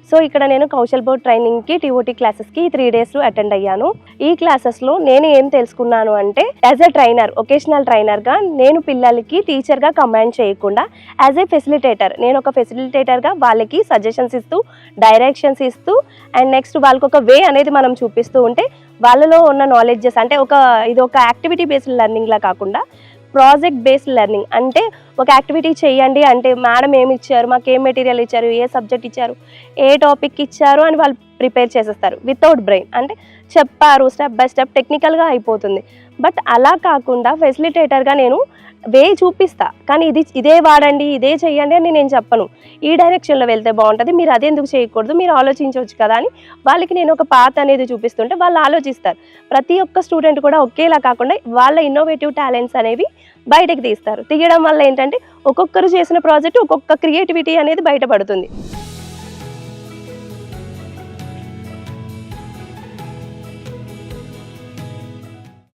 So ఇక్కడ నేను Kaushal board ట్రైనింగ్కి టీఓటీ క్లాసెస్కి 3 days అటెండ్ అయ్యాను. ఈ క్లాసెస్లో నేను ఏం తెలుసుకున్నాను అంటే యాజ్ ఎ ట్రైనర్, ఒకేషనల్ ట్రైనర్గా నేను పిల్లలకి టీచర్గా కమాండ్ చేయకుండా యాజ్ ఏ ఫెసిలిటేటర్, నేను ఒక ఫెసిలిటేటర్గా వాళ్ళకి సజెషన్స్ ఇస్తూ, డైరెక్షన్స్ ఇస్తూ అండ్ నెక్స్ట్ వాళ్ళకి ఒక వే అనేది మనం చూపిస్తూ ఉంటే వాళ్ళలో ఉన్న నాలెడ్జెస్ అంటే ఇది ఒక యాక్టివిటీ బేస్డ్ లెర్నింగ్లా కాకుండా ప్రాజెక్ట్ బేస్డ్ లెర్నింగ్. అంటే ఒక యాక్టివిటీ చేయండి అంటే మేడం ఏమి ఇచ్చారు, మాకు ఏం మెటీరియల్ ఇచ్చారు, ఏ సబ్జెక్ట్ ఇచ్చారు, ఏ టాపిక్ ఇచ్చారు అని వాళ్ళు ప్రిపేర్ చేసేస్తారు వితౌట్ బ్రెయిన్. అంటే చెప్పారు స్టెప్ బై స్టెప్ టెక్నికల్గా అయిపోతుంది. బట్ అలా కాకుండా ఫెసిలిటేటర్గా నేను వే చూపిస్తా, కానీ ఇదే వాడండి, ఇదే చెయ్యండి అని నేను చెప్పను. ఈ డైరెక్షన్లో వెళ్తే బాగుంటుంది, మీరు అదే ఎందుకు చేయకూడదు, మీరు ఆలోచించవచ్చు కదా అని వాళ్ళకి నేను ఒక పాత్ అనేది చూపిస్తుంటే వాళ్ళు ఆలోచిస్తారు. ప్రతి ఒక్క స్టూడెంట్ కూడా ఒకేలా కాకుండా వాళ్ళ ఇన్నోవేటివ్ టాలెంట్స్ అనేవి బయటకు తీస్తారు. తీయడం వల్ల ఏంటంటే ఒక్కొక్కరు చేసిన ప్రాజెక్ట్ ఒక్కొక్క క్రియేటివిటీ అనేది బయటపడుతుంది.